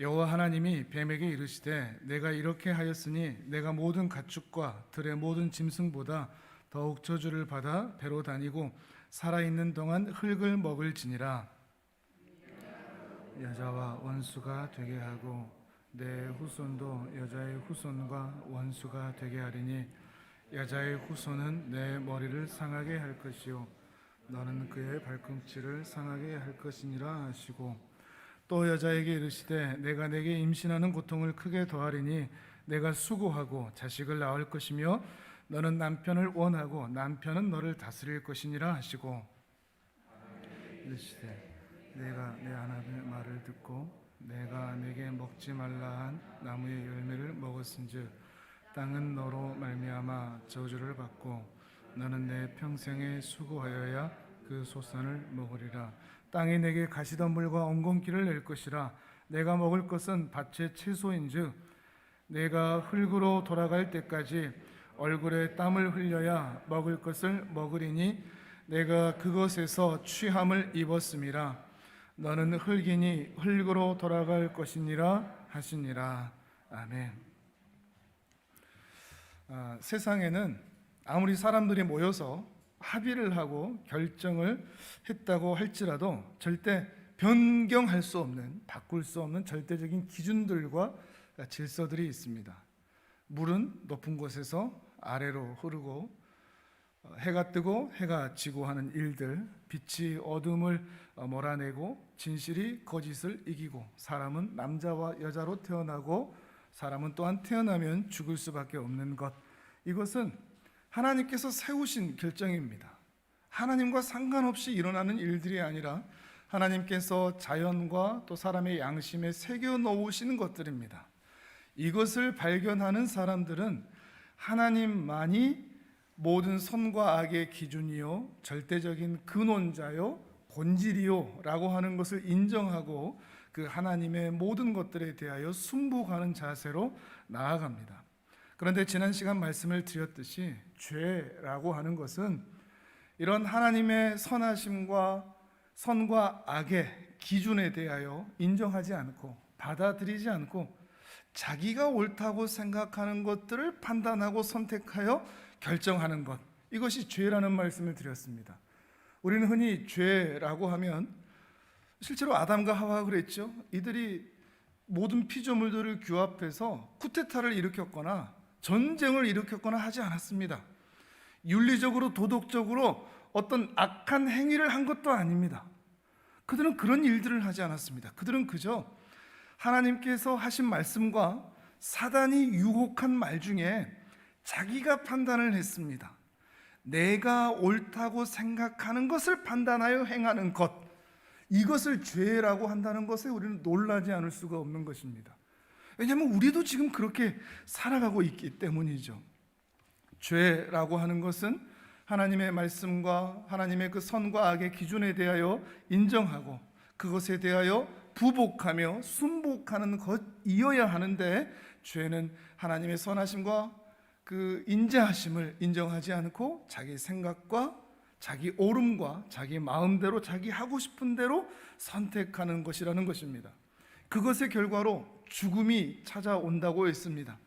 여호와 하나님이 뱀에게 이르시되 내가 이렇게 하였으니 내가 모든 가축과 들의 모든 짐승보다 더욱 저주를 받아 배로 다니고 살아있는 동안 흙을 먹을지니라. 여자와 원수가 되게 하고 내 후손도 여자의 후손과 원수가 되게 하리니 여자의 후손은 내 머리를 상하게 할 것이요 너는 그의 발꿈치를 상하게 할 것이니라 하시고, 또 여자에게 이르시되 내가 내게 임신하는 고통을 크게 더하리니 내가 수고하고 자식을 낳을 것이며 너는 남편을 원하고 남편은 너를 다스릴 것이니라 하시고, 이르시되 내가 내 하나님의 말을 듣고 내가 내게 먹지 말라 한 나무의 열매를 먹었은즉 땅은 너로 말미암아 저주를 받고 너는 내 평생에 수고하여야 그 소산을 먹으리라. 땅이 내게 가시덤불과 엉겅퀴를 낼 것이라. 내가 먹을 것은 밭의 채소인즉 내가 흙으로 돌아갈 때까지 얼굴에 땀을 흘려야 먹을 것을 먹으리니 내가 그것에서 취함을 입었음이라. 너는 흙이니 흙으로 돌아갈 것이니라 하시니라. 아멘. 세상에는 아무리 사람들이 모여서 합의를 하고 결정을 했다고 할지라도 절대 변경할 수 없는, 바꿀 수 없는 절대적인 기준들과 질서들이 있습니다. 물은 높은 곳에서 아래로 흐르고, 해가 뜨고 해가 지고 하는 일들, 빛이 어둠을 몰아내고 진실이 거짓을 이기고, 사람은 남자와 여자로 태어나고 사람은 또한 태어나면 죽을 수밖에 없는 것, 이것은 하나님께서 세우신 결정입니다. 하나님과 상관없이 일어나는 일들이 아니라 하나님께서 자연과 또 사람의 양심에 새겨 놓으시는 것들입니다. 이것을 발견하는 사람들은 하나님만이 모든 선과 악의 기준이요 절대적인 근원자요 본질이요 라고 하는 것을 인정하고 그 하나님의 모든 것들에 대하여 순복하는 자세로 나아갑니다. 그런데 지난 시간 말씀을 드렸듯이 죄라고 하는 것은 이런 하나님의 선하심과 선과 악의 기준에 대하여 인정하지 않고 받아들이지 않고 자기가 옳다고 생각하는 것들을 판단하고 선택하여 결정하는 것, 이것이 죄라는 말씀을 드렸습니다. 우리는 흔히 죄라고 하면 실제로 아담과 하와가 그랬죠. 이들이 모든 피조물들을 규합해서 쿠데타를 일으켰거나 전쟁을 일으켰거나 하지 않았습니다. 윤리적으로 도덕적으로 어떤 악한 행위를 한 것도 아닙니다. 그들은 그런 일들을 하지 않았습니다. 그들은 그저 하나님께서 하신 말씀과 사단이 유혹한 말 중에 자기가 판단을 했습니다. 내가 옳다고 생각하는 것을 판단하여 행하는 것, 이것을 죄라고 한다는 것에 우리는 놀라지 않을 수가 없는 것입니다. 왜냐하면 우리도 지금 그렇게 살아가고 있기 때문이죠. 죄라고 하는 것은 하나님의 말씀과 하나님의 그 선과 악의 기준에 대하여 인정하고 그것에 대하여 부복하며 순복하는 것이어야 하는데, 죄는 하나님의 선하심과 그 인자하심을 인정하지 않고 자기 생각과 자기 옳음과 자기 마음대로 자기 하고 싶은 대로 선택하는 것이라는 것입니다. 그것의 결과로 죽음이 찾아온다고 했습니다.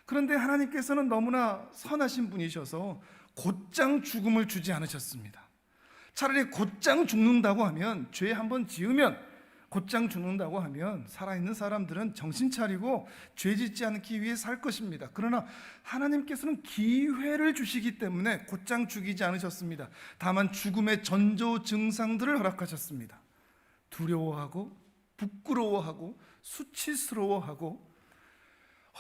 그런데 하나님께서는 너무나 선하신 분이셔서 곧장 죽음을 주지 않으셨습니다. 차라리 곧장 죽는다고 하면, 죄 한번 지으면 곧장 죽는다고 하면 살아있는 사람들은 정신 차리고 죄 짓지 않기 위해 살 것입니다. 그러나 하나님께서는 기회를 주시기 때문에 곧장 죽이지 않으셨습니다. 다만 죽음의 전조 증상들을 허락하셨습니다. 두려워하고 부끄러워하고 수치스러워하고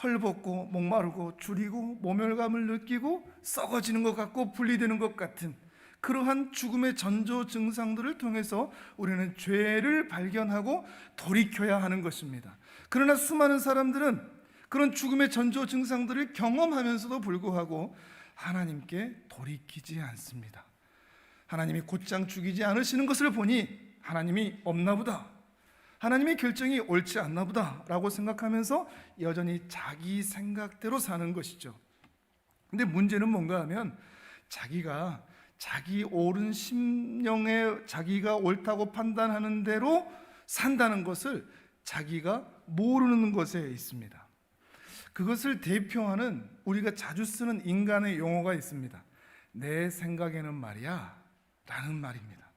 헐벗고 목마르고 주리고 모멸감을 느끼고 썩어지는 것 같고 분리되는 것 같은 그러한 죽음의 전조 증상들을 통해서 우리는 죄를 발견하고 돌이켜야 하는 것입니다. 그러나 수많은 사람들은 그런 죽음의 전조 증상들을 경험하면서도 불구하고 하나님께 돌이키지 않습니다. 하나님이 곧장 죽이지 않으시는 것을 보니 하나님이 없나 보다, 하나님의 결정이 옳지 않나 보다 라고 생각하면서 여전히 자기 생각대로 사는 것이죠. 근데 문제는 뭔가 하면 자기가 자기 옳은 심령에 자기가 옳다고 판단하는 대로 산다는 것을 자기가 모르는 것에 있습니다. 그것을 대표하는 우리가 자주 쓰는 인간의 용어가 있습니다. 내 생각에는 말이야 라는 말입니다.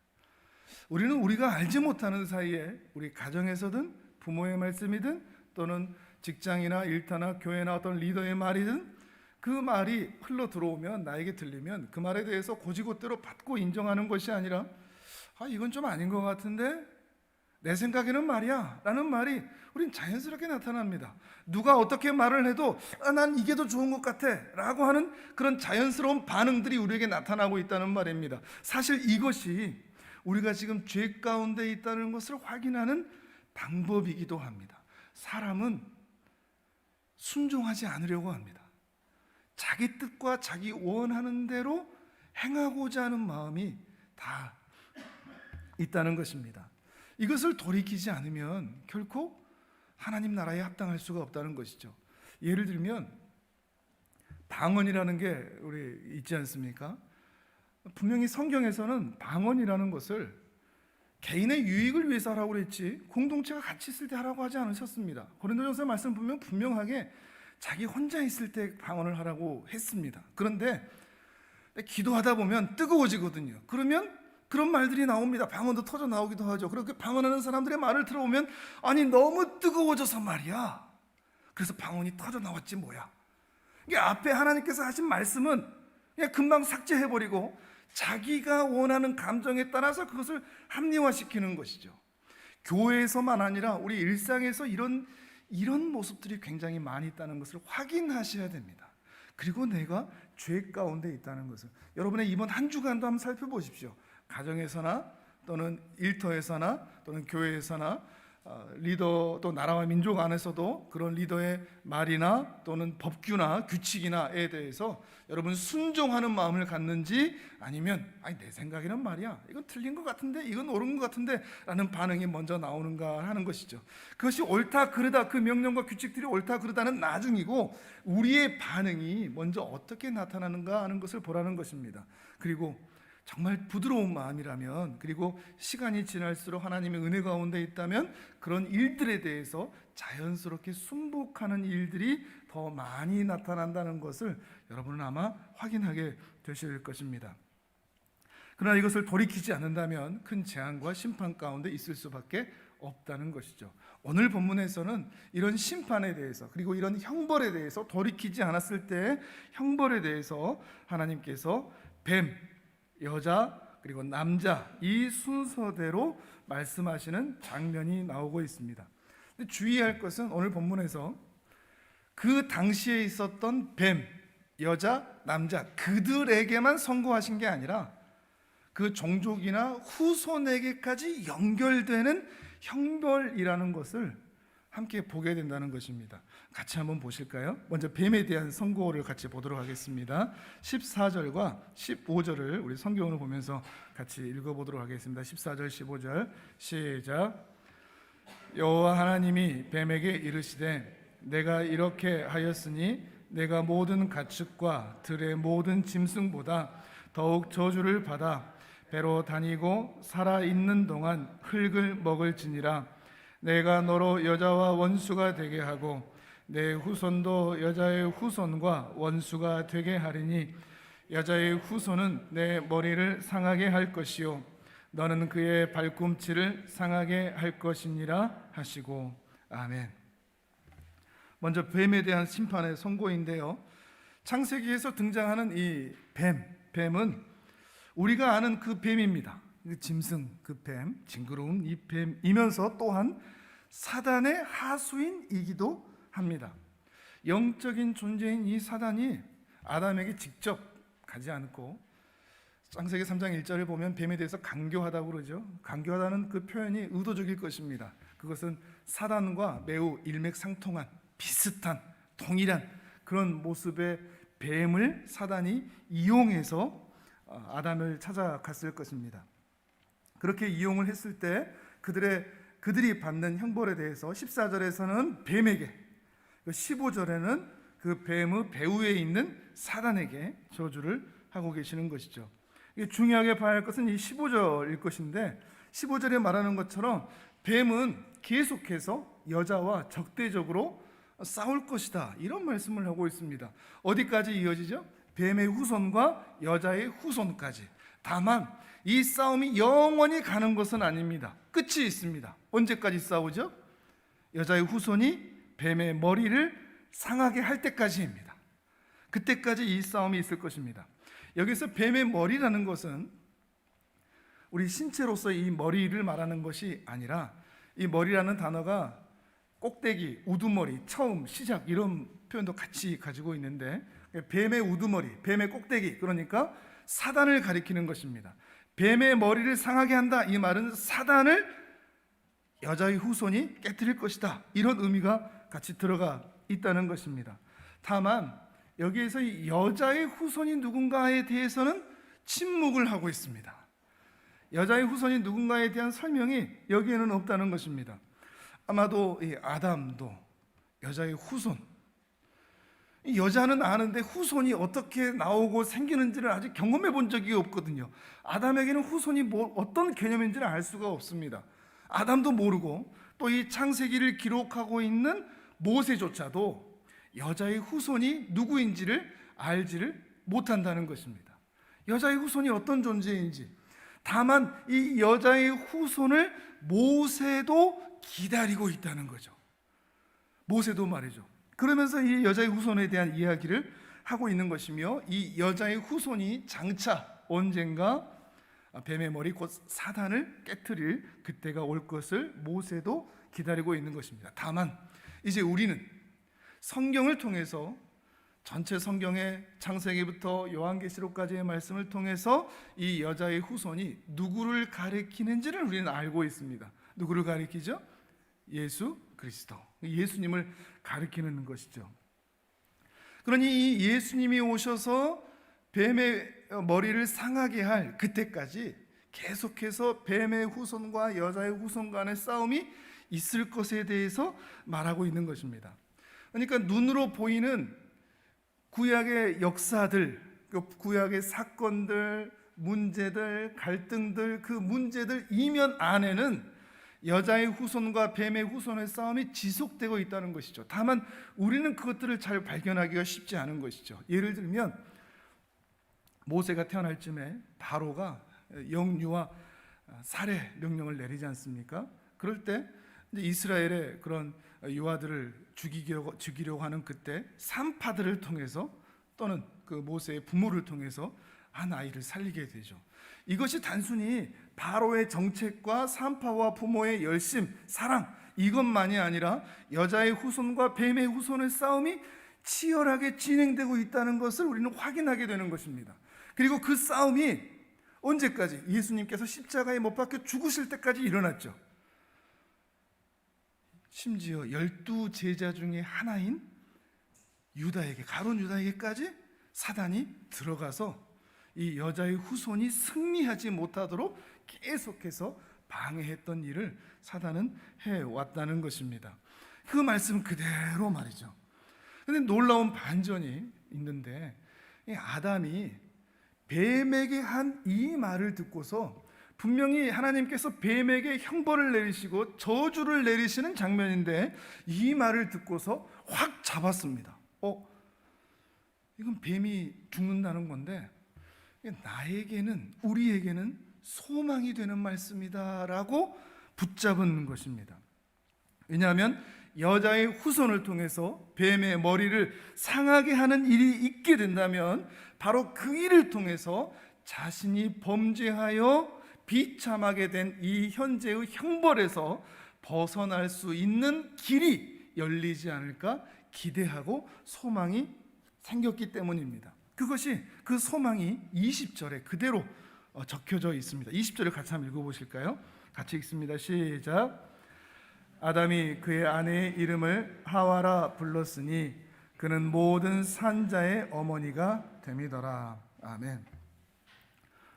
우리는 우리가 알지 못하는 사이에 우리 가정에서든 부모의 말씀이든 또는 직장이나 일터나 교회나 어떤 리더의 말이든 그 말이 흘러 들어오면 나에게 들리면 그 말에 대해서 곧이곧대로 받고 인정하는 것이 아니라 이건 좀 아닌 것 같은데 내 생각에는 말이야 라는 말이 우린 자연스럽게 나타납니다. 누가 어떻게 말을 해도 난 이게 더 좋은 것 같아 라고 하는 그런 자연스러운 반응들이 우리에게 나타나고 있다는 말입니다. 사실 이것이 우리가 지금 죄 가운데 있다는 것을 확인하는 방법이기도 합니다. 사람은 순종하지 않으려고 합니다. 자기 뜻과 자기 원하는 대로 행하고자 하는 마음이 다 있다는 것입니다. 이것을 돌이키지 않으면 결코 하나님 나라에 합당할 수가 없다는 것이죠. 예를 들면 방언이라는 게 우리 있지 않습니까? 분명히 성경에서는 방언이라는 것을 개인의 유익을 위해서 하라고 그랬지 공동체가 같이 있을 때 하라고 하지 않으셨습니다. 고린도전서 말씀 보면 분명하게 자기 혼자 있을 때 방언을 하라고 했습니다. 그런데 기도하다 보면 뜨거워지거든요. 그러면 그런 말들이 나옵니다. 방언도 터져 나오기도 하죠. 그렇게 방언하는 사람들의 말을 들어보면 아니 너무 뜨거워져서 말이야. 그래서 방언이 터져 나왔지 뭐야. 이게 앞에 하나님께서 하신 말씀은 그냥 금방 삭제해버리고 자기가 원하는 감정에 따라서 그것을 합리화시키는 것이죠. 교회에서만 아니라 우리 일상에서 이런 모습들이 굉장히 많이 있다는 것을 확인하셔야 됩니다. 그리고 내가 죄 가운데 있다는 것을 여러분의 이번 한 주간도 한번 살펴보십시오. 가정에서나 또는 일터에서나 또는 교회에서나 리더 또 나라와 민족 안에서도 그런 리더의 말이나 또는 법규나 규칙이나에 대해서 여러분 순종하는 마음을 갖는지 아니면 내 생각에는 말이야 이건 틀린 것 같은데 이건 옳은 것 같은데 라는 반응이 먼저 나오는가 하는 것이죠. 그것이 옳다 그르다 그 명령과 규칙들이 옳다 그르다는 나중이고 우리의 반응이 먼저 어떻게 나타나는가 하는 것을 보라는 것입니다. 그리고 정말 부드러운 마음이라면 그리고 시간이 지날수록 하나님의 은혜 가운데 있다면 그런 일들에 대해서 자연스럽게 순복하는 일들이 더 많이 나타난다는 것을 여러분은 아마 확인하게 되실 것입니다. 그러나 이것을 돌이키지 않는다면 큰 재앙과 심판 가운데 있을 수밖에 없다는 것이죠. 오늘 본문에서는 이런 심판에 대해서 그리고 이런 형벌에 대해서 돌이키지 않았을 때 형벌에 대해서 하나님께서 뱀, 여자 그리고 남자 이 순서대로 말씀하시는 장면이 나오고 있습니다. 근데 주의할 것은 오늘 본문에서 그 당시에 있었던 뱀, 여자, 남자 그들에게만 선고하신 게 아니라 그 종족이나 후손에게까지 연결되는 형벌이라는 것을 함께 보게 된다는 것입니다. 같이 한번 보실까요? 먼저 뱀에 대한 선고를 같이 보도록 하겠습니다. 14절과 15절을 우리 성경을 보면서 같이 읽어보도록 하겠습니다. 14절 15절 시작. 여호와 하나님이 뱀에게 이르시되 내가 이렇게 하였으니 내가 모든 가축과 들의 모든 짐승보다 더욱 저주를 받아 배로 다니고 살아있는 동안 흙을 먹을지니라. 내가 너로 여자와 원수가 되게 하고 내 후손도 여자의 후손과 원수가 되게 하리니 여자의 후손은 내 머리를 상하게 할 것이요 너는 그의 발꿈치를 상하게 할 것이니라 하시고 아멘. 먼저 뱀에 대한 심판의 선고인데요. 창세기에서 등장하는 이 뱀은 우리가 아는 그 뱀입니다. 짐승 그 뱀, 징그러운 이 뱀이면서 또한 사단의 하수인이기도 합니다. 영적인 존재인 이 사단이 아담에게 직접 가지 않고 창세기 3장 1절을 보면 뱀에 대해서 강교하다고 그러죠. 강교하다는 그 표현이 의도적일 것입니다. 그것은 사단과 매우 일맥상통한 비슷한 동일한 그런 모습의 뱀을 사단이 이용해서 아담을 찾아갔을 것입니다. 그렇게 이용을 했을 때 그들이 받는 형벌에 대해서 14절에서는 뱀에게 15절에는 그 뱀의 배후에 있는 사단에게 저주를 하고 계시는 것이죠. 중요하게 봐야 할 것은 이 15절일 것인데 15절에 말하는 것처럼 뱀은 계속해서 여자와 적대적으로 싸울 것이다, 이런 말씀을 하고 있습니다. 어디까지 이어지죠? 뱀의 후손과 여자의 후손까지. 다만 이 싸움이 영원히 가는 것은 아닙니다. 끝이 있습니다. 언제까지 싸우죠? 여자의 후손이 뱀의 머리를 상하게 할 때까지입니다. 그때까지 이 싸움이 있을 것입니다. 여기서 뱀의 머리라는 것은 우리 신체로서 이 머리를 말하는 것이 아니라, 이 머리라는 단어가 꼭대기, 우두머리, 처음, 시작 이런 표현도 같이 가지고 있는데, 뱀의 우두머리, 뱀의 꼭대기, 그러니까 사단을 가리키는 것입니다. 뱀의 머리를 상하게 한다, 이 말은 사단을 여자의 후손이 깨뜨릴 것이다, 이런 의미가 같이 들어가 있다는 것입니다. 다만 여기에서 이 여자의 후손이 누군가에 대해서는 침묵을 하고 있습니다. 여자의 후손이 누군가에 대한 설명이 여기에는 없다는 것입니다. 아마도 이 아담도 여자의 후손, 이 여자는 아는데 후손이 어떻게 나오고 생기는지를 아직 경험해 본 적이 없거든요. 아담에게는 후손이 어떤 개념인지를 알 수가 없습니다. 아담도 모르고 또 이 창세기를 기록하고 있는 모세조차도 여자의 후손이 누구인지를 알지를 못한다는 것입니다. 여자의 후손이 어떤 존재인지. 다만 이 여자의 후손을 모세도 기다리고 있다는 거죠. 모세도 말이죠. 그러면서 이 여자의 후손에 대한 이야기를 하고 있는 것이며, 이 여자의 후손이 장차 언젠가 뱀의 머리 곧 사단을 깨트릴 그때가 올 것을 모세도 기다리고 있는 것입니다. 다만 이제 우리는 성경을 통해서, 전체 성경의 창세기부터 요한계시록까지의 말씀을 통해서 이 여자의 후손이 누구를 가리키는지를 우리는 알고 있습니다. 누구를 가리키죠? 예수 그리스도, 예수님을 가리키는 것이죠. 그러니 이 예수님이 오셔서 뱀의 머리를 상하게 할 그때까지 계속해서 뱀의 후손과 여자의 후손 간의 싸움이 있을 것에 대해서 말하고 있는 것입니다. 그러니까 눈으로 보이는 구약의 역사들, 구약의 사건들, 문제들, 갈등들, 그 문제들 이면 안에는 여자의 후손과 뱀의 후손의 싸움이 지속되고 있다는 것이죠. 다만 우리는 그것들을 잘 발견하기가 쉽지 않은 것이죠. 예를 들면 모세가 태어날 쯤에 바로가 영유아 살해 명령을 내리지 않습니까? 그럴 때 이스라엘의 그런 유아들을 죽이려고 하는 그때 산파들을 통해서, 또는 그 모세의 부모를 통해서 한 아이를 살리게 되죠. 이것이 단순히 바로의 정책과 산파와 부모의 열심, 사랑, 이것만이 아니라 여자의 후손과 뱀의 후손의 싸움이 치열하게 진행되고 있다는 것을 우리는 확인하게 되는 것입니다. 그리고 그 싸움이 언제까지? 예수님께서 십자가에 못 박혀 죽으실 때까지 일어났죠. 심지어 12제자 중에 하나인 유다에게, 가룟 유다에게까지 사단이 들어가서 이 여자의 후손이 승리하지 못하도록 계속해서 방해했던 일을 사단은 해왔다는 것입니다. 그 말씀 그대로 말이죠. 그런데 놀라운 반전이 있는데, 이 아담이 뱀에게 한 이 말을 듣고서 분명히 하나님께서 뱀에게 형벌을 내리시고 저주를 내리시는 장면인데, 이 말을 듣고서 확 잡았습니다. 이건 뱀이 죽는다는 건데 나에게는, 우리에게는 소망이 되는 말씀이다 라고 붙잡은 것입니다. 왜냐하면 여자의 후손을 통해서 뱀의 머리를 상하게 하는 일이 있게 된다면 바로 그 일을 통해서 자신이 범죄하여 비참하게 된 이 현재의 형벌에서 벗어날 수 있는 길이 열리지 않을까 기대하고 소망이 생겼기 때문입니다. 그것이, 그 소망이 20절에 그대로 적혀져 있습니다. 20절을 같이 한번 읽어보실까요? 같이 읽습니다. 시작. 아담이 그의 아내의 이름을 하와라 불렀으니 그는 모든 산자의 어머니가 됨이더라. 아멘.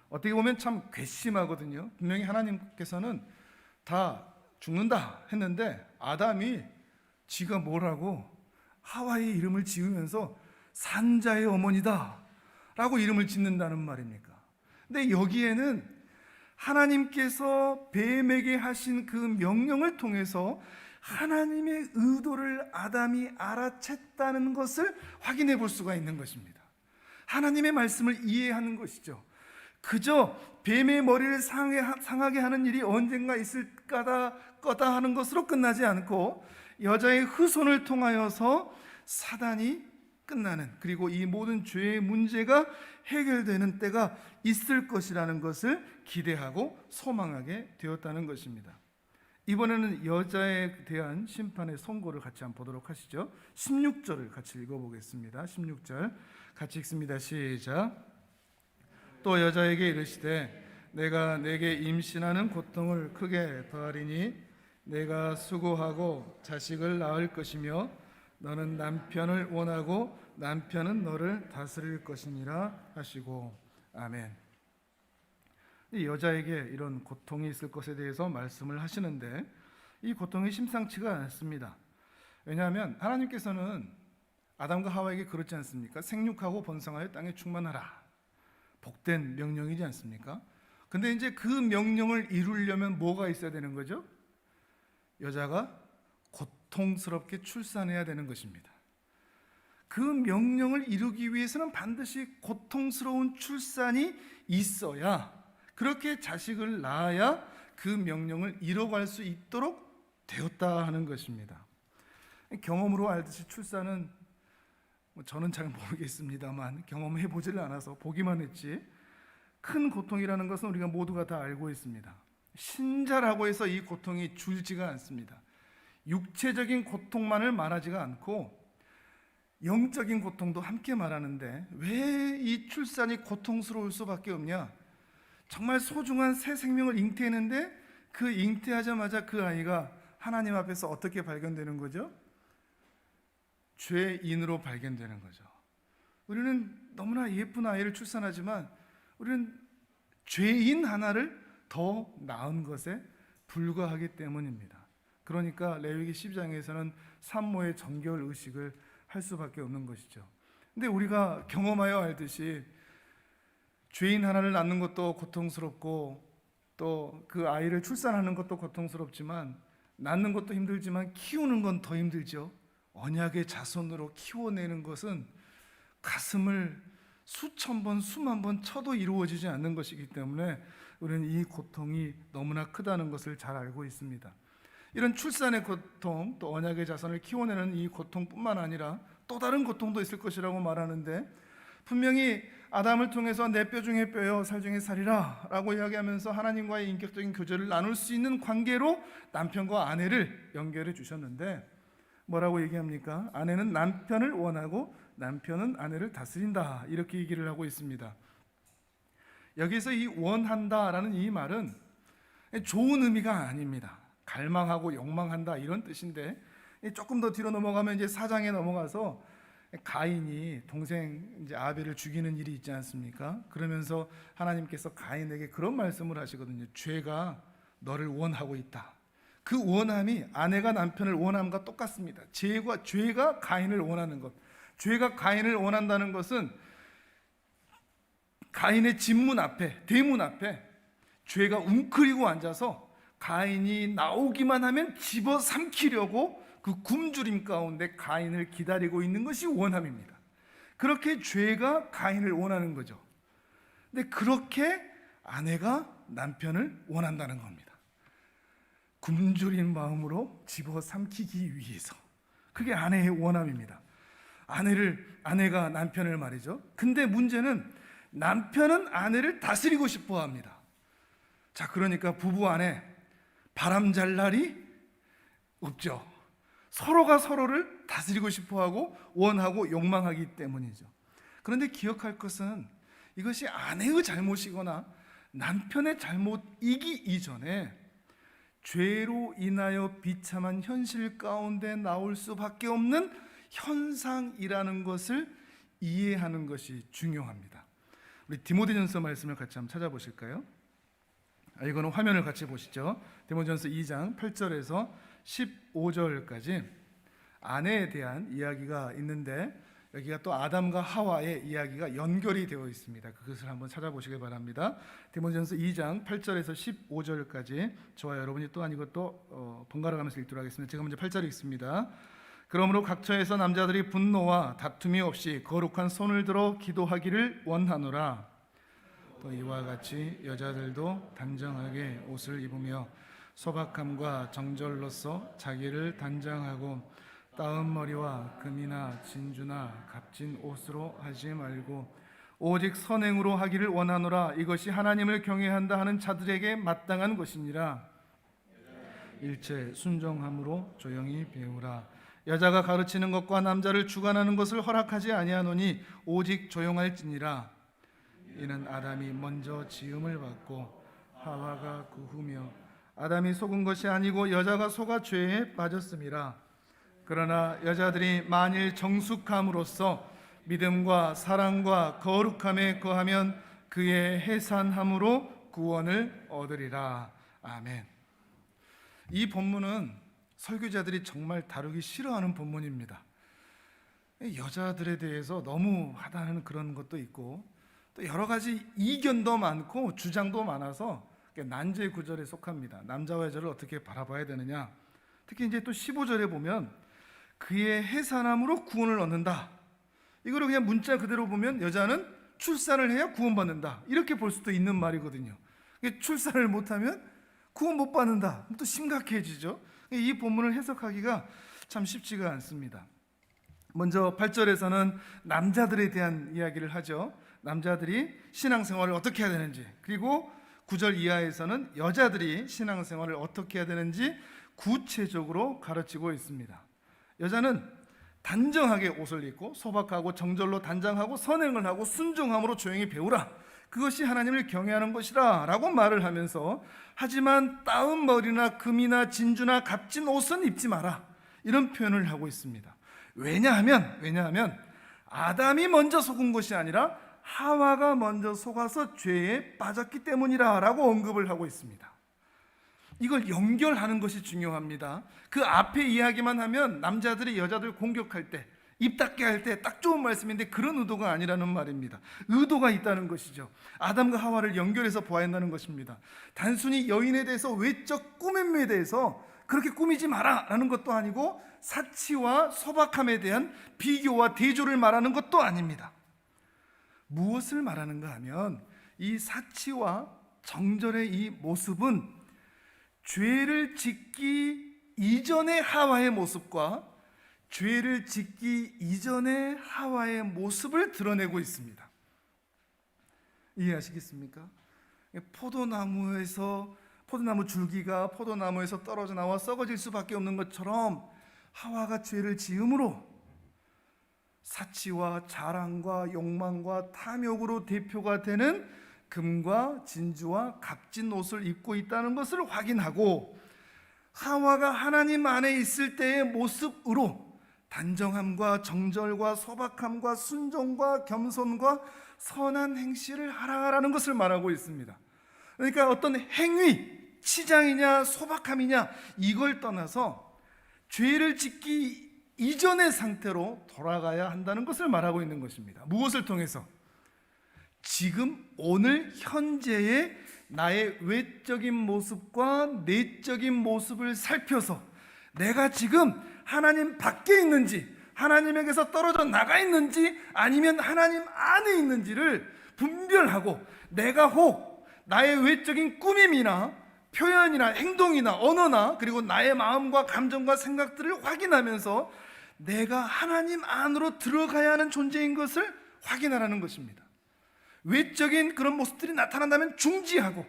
어떻게 보면 참 괘씸하거든요. 분명히 하나님께서는 다 죽는다 했는데 아담이 지가 뭐라고 하와의 이름을 지으면서 산자의 어머니다 라고 이름을 짓는다는 말입니까? 근데 여기에는 하나님께서 뱀에게 하신 그 명령을 통해서 하나님의 의도를 아담이 알아챘다는 것을 확인해 볼 수가 있는 것입니다. 하나님의 말씀을 이해하는 것이죠. 그저 뱀의 머리를 상하게 하는 일이 언젠가 있을 거다 하는 것으로 끝나지 않고 여자의 후손을 통하여서 사단이 끝나는, 그리고 이 모든 죄의 문제가 해결되는 때가 있을 것이라는 것을 기대하고 소망하게 되었다는 것입니다. 이번에는 여자에 대한 심판의 선고를 같이 한번 보도록 하시죠. 16절을 같이 읽어보겠습니다. 16절 같이 읽습니다. 시작. 또 여자에게 이르시되 내가 내게 임신하는 고통을 크게 더하리니 내가 수고하고 자식을 낳을 것이며 너는 남편을 원하고 남편은 너를 다스릴 것이니라 하시고. 아멘. 이 여자에게 이런 고통이 있을 것에 대해서 말씀을 하시는데 이 고통이 심상치가 않습니다. 왜냐하면 하나님께서는 아담과 하와에게 그렇지 않습니까? 생육하고 번성하여 땅에 충만하라, 복된 명령이지 않습니까? 근데 이제 그 명령을 이루려면 뭐가 있어야 되는 거죠? 여자가 고통스럽게 출산해야 되는 것입니다. 그 명령을 이루기 위해서는 반드시 고통스러운 출산이 있어야, 그렇게 자식을 낳아야 그 명령을 이뤄갈 수 있도록 되었다 하는 것입니다. 경험으로 알듯이 출산은 저는 잘 모르겠습니다만 경험해 보지를 않아서 보기만 했지 큰 고통이라는 것은 우리가 모두가 다 알고 있습니다. 신자라고 해서 이 고통이 줄지가 않습니다. 육체적인 고통만을 말하지가 않고 영적인 고통도 함께 말하는데 왜 이 출산이 고통스러울 수밖에 없냐? 정말 소중한 새 생명을 잉태했는데 그 잉태하자마자 그 아이가 하나님 앞에서 어떻게 발견되는 거죠? 죄인으로 발견되는 거죠. 우리는 너무나 예쁜 아이를 출산하지만 우리는 죄인 하나를 더 나은 것에 불과하기 때문입니다. 그러니까 레위기 10장에서는 산모의 정결 의식을 할 수밖에 없는 것이죠. 근데 우리가 경험하여 알듯이 죄인 하나를 낳는 것도 고통스럽고 또 그 아이를 출산하는 것도 고통스럽지만 낳는 것도 힘들지만 키우는 건 더 힘들죠. 언약의 자손으로 키워내는 것은 가슴을 수천 번, 수만 번 쳐도 이루어지지 않는 것이기 때문에 우리는 이 고통이 너무나 크다는 것을 잘 알고 있습니다. 이런 출산의 고통, 또 언약의 자손을 키워내는 이 고통뿐만 아니라 또 다른 고통도 있을 것이라고 말하는데, 분명히 아담을 통해서 내 뼈 중에 뼈요 살 중에 살이라 라고 이야기하면서 하나님과의 인격적인 교제를 나눌 수 있는 관계로 남편과 아내를 연결해 주셨는데 뭐라고 얘기합니까? 아내는 남편을 원하고 남편은 아내를 다스린다, 이렇게 얘기를 하고 있습니다. 여기서 이 원한다라는 이 말은 좋은 의미가 아닙니다. 갈망하고 욕망한다 이런 뜻인데, 조금 더 뒤로 넘어가면 이제 4장에 넘어가서 가인이 동생 이제 아벨을 죽이는 일이 있지 않습니까? 그러면서 하나님께서 가인에게 그런 말씀을 하시거든요. 죄가 너를 원하고 있다. 그 원함이 아내가 남편을 원함과 똑같습니다. 죄가 가인을 원하는 것, 죄가 가인을 원한다는 것은 가인의 집문 앞에, 대문 앞에 죄가 웅크리고 앉아서 가인이 나오기만 하면 집어삼키려고 그 굶주림 가운데 가인을 기다리고 있는 것이 원함입니다. 그렇게 죄가 가인을 원하는 거죠. 근데 그렇게 아내가 남편을 원한다는 겁니다. 굶주린 마음으로 집어삼키기 위해서. 그게 아내의 원함입니다. 아내가 남편을 말이죠. 근데 문제는 남편은 아내를 다스리고 싶어 합니다. 자, 그러니까 부부 안에 바람 잘 날이 없죠. 서로가 서로를 다스리고 싶어 하고 원하고 욕망하기 때문이죠. 그런데 기억할 것은 이것이 아내의 잘못이거나 남편의 잘못이기 이전에 죄로 인하여 비참한 현실 가운데 나올 수밖에 없는 현상이라는 것을 이해하는 것이 중요합니다. 우리 디모데전서 말씀을 같이 한번 찾아보실까요? 이거는 화면을 같이 보시죠. 디모데전서 2장 8절에서 15절까지 아내에 대한 이야기가 있는데, 여기가 또 아담과 하와의 이야기가 연결이 되어 있습니다. 그것을 한번 찾아보시길 바랍니다. 디모데전서 2장 8절에서 15절까지 저와 여러분이 또한 이것도 번갈아 가면서 읽도록 하겠습니다. 제가 먼저 8절 읽습니다. 그러므로 각처에서 남자들이 분노와 다툼이 없이 거룩한 손을 들어 기도하기를 원하노라. 또 이와 같이 여자들도 단정하게 옷을 입으며 소박함과 정절로서 자기를 단장하고 따은 머리와 금이나 진주나 값진 옷으로 하지 말고 오직 선행으로 하기를 원하노라. 이것이 하나님을 경외한다 하는 자들에게 마땅한 것이니라. 일체 순종함으로 조용히 배우라. 여자가 가르치는 것과 남자를 주관하는 것을 허락하지 아니하노니 오직 조용할지니라. 이는 아담이 먼저 지음을 받고 하와가 그 후며 아담이 속은 것이 아니고 여자가 속아 죄에 빠졌음이라. 그러나 여자들이 만일 정숙함으로써 믿음과 사랑과 거룩함에 거하면 그의 해산함으로 구원을 얻으리라. 아멘. 이 본문은 설교자들이 정말 다루기 싫어하는 본문입니다. 여자들에 대해서 너무 하다는 그런 것도 있고 또 여러 가지 이견도 많고 주장도 많아서 난제 구절에 속합니다. 남자와 여자를 어떻게 바라봐야 되느냐. 특히 이제 또 15절에 보면 그의 해산함으로 구원을 얻는다. 이거를 그냥 문자 그대로 보면 여자는 출산을 해야 구원받는다. 이렇게 볼 수도 있는 말이거든요. 출산을 못하면 구원 못 받는다. 또 심각해지죠. 이 본문을 해석하기가 참 쉽지가 않습니다. 먼저 8절에서는 남자들에 대한 이야기를 하죠. 남자들이 신앙생활을 어떻게 해야 되는지, 그리고 9절 이하에서는 여자들이 신앙생활을 어떻게 해야 되는지 구체적으로 가르치고 있습니다. 여자는 단정하게 옷을 입고 소박하고 정절로 단장하고 선행을 하고 순종함으로 조용히 배우라. 그것이 하나님을 경외하는 것이라 라고 말을 하면서 하지만 따은 머리나 금이나 진주나 값진 옷은 입지 마라. 이런 표현을 하고 있습니다. 왜냐하면 아담이 먼저 속은 것이 아니라 하와가 먼저 속아서 죄에 빠졌기 때문이라 라고 언급을 하고 있습니다. 이걸 연결하는 것이 중요합니다. 그 앞에 이야기만 하면 남자들이 여자들 공격할 때 입 닫게 할 때 딱 좋은 말씀인데 그런 의도가 아니라는 말입니다. 의도가 있다는 것이죠. 아담과 하와를 연결해서 보아야 한다는 것입니다. 단순히 여인에 대해서 외적 꾸밈에 대해서 그렇게 꾸미지 마라 라는 것도 아니고 사치와 소박함에 대한 비교와 대조를 말하는 것도 아닙니다. 무엇을 말하는가 하면 이 사치와 정절의 이 모습은 죄를 짓기 이전의 하와의 모습과 죄를 짓기 이전의 하와의 모습을 드러내고 있습니다. 이해하시겠습니까? 포도나무 줄기가 포도나무에서 떨어져 나와 썩어질 수밖에 없는 것처럼 하와가 죄를 지음으로 사치와 자랑과 욕망과 탐욕으로 대표가 되는 금과 진주와 값진 옷을 입고 있다는 것을 확인하고 하와가 하나님 안에 있을 때의 모습으로 단정함과 정절과 소박함과 순종과 겸손과 선한 행실을 하라라는 것을 말하고 있습니다. 그러니까 어떤 행위, 치장이냐 소박함이냐 이걸 떠나서 죄를 짓기 이전의 상태로 돌아가야 한다는 것을 말하고 있는 것입니다. 무엇을 통해서? 지금 오늘 현재의 나의 외적인 모습과 내적인 모습을 살펴서 내가 지금 하나님 밖에 있는지 하나님에게서 떨어져 나가 있는지 아니면 하나님 안에 있는지를 분별하고 내가 혹 나의 외적인 꾸밈이나 표현이나 행동이나 언어나 그리고 나의 마음과 감정과 생각들을 확인하면서 내가 하나님 안으로 들어가야 하는 존재인 것을 확인하라는 것입니다. 외적인 그런 모습들이 나타난다면 중지하고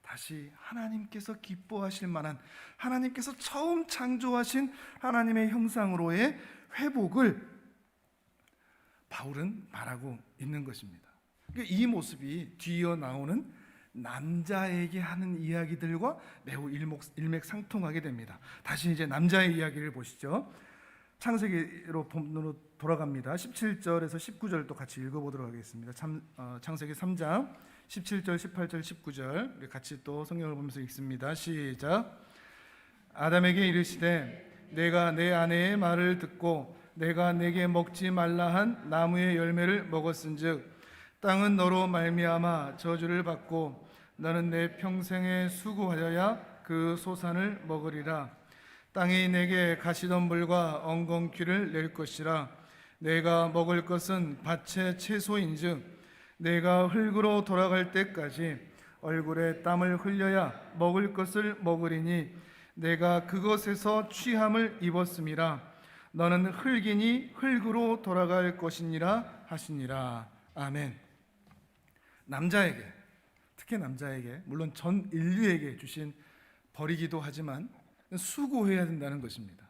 다시 하나님께서 기뻐하실 만한 하나님께서 처음 창조하신 하나님의 형상으로의 회복을 바울은 말하고 있는 것입니다. 이 모습이 뒤이어 나오는 남자에게 하는 이야기들과 매우 일맥상통하게 됩니다. 다시 이제 남자의 이야기를 보시죠. 창세기로 본문으로 돌아갑니다. 17절에서 19절 또 같이 읽어보도록 하겠습니다. 창세기 3장 17절, 18절, 19절 우리 같이 또 성경을 보면서 읽습니다. 시작. 아담에게 이르시되 내가 내 아내의 말을 듣고 내가 내게 먹지 말라 한 나무의 열매를 먹었은즉 땅은 너로 말미암아 저주를 받고 너는 내 평생에 수고하여야 그 소산을 먹으리라. 땅이 내게 가시덤불과 엉겅퀴를 낼 것이라. 내가 먹을 것은 밭의 채소인즉 내가 흙으로 돌아갈 때까지 얼굴에 땀을 흘려야 먹을 것을 먹으리니 내가 그것에서 취함을 입었음이라. 너는 흙이니 흙으로 돌아갈 것이니라 하시니라. 아멘. 남자에게, 특히 남자에게, 물론 전 인류에게 주신 벌이기도 하지만 수고해야 된다는 것입니다.